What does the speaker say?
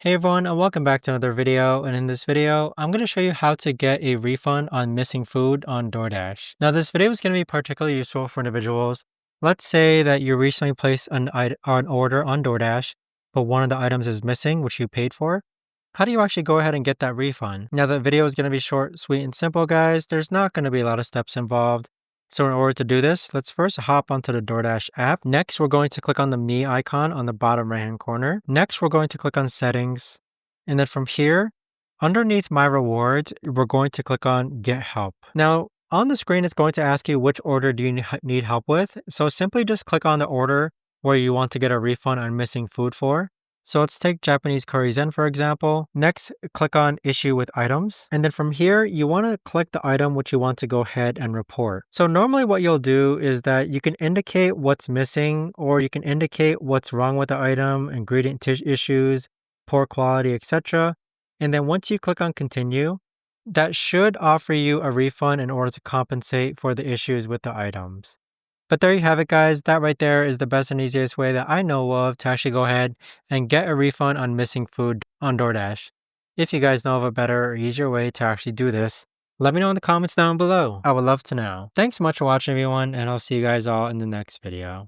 Hey everyone, and welcome back to another video. And in this video, I'm going to show you how to get a refund on missing food on DoorDash. Now, this video is going to be particularly useful for individuals. Let's say that you recently placed an order on DoorDash, but one of the items is missing, which you paid for. How do you actually go ahead and get that refund? Now, the video is going to be short, sweet, and simple, guys. There's not going to be a lot of steps involved. So in order to do this, let's first hop onto the DoorDash app. Next, we're going to click on the Me icon on the bottom right hand corner. Next, we're going to click on Settings. And then from here, underneath My Rewards, we're going to click on Get Help. Now, on the screen, it's going to ask you which order do you need help with. So simply just click on the order where you want to get a refund on missing food for. So let's take Japanese curry zen for example. Next, click on issue with items. And then from here, you want to click the item which you want to go ahead and report. So normally what you'll do is that you can indicate what's missing, or you can indicate what's wrong with the item, ingredient issues, poor quality, etc. And then once you click on continue, that should offer you a refund in order to compensate for the issues with the items. But there you have it, guys. That right there is the best and easiest way that I know of to actually go ahead and get a refund on missing food on DoorDash. If you guys know of a better or easier way to actually do this, let me know in the comments down below. I would love to know. Thanks so much for watching, everyone, and I'll see you guys all in the next video.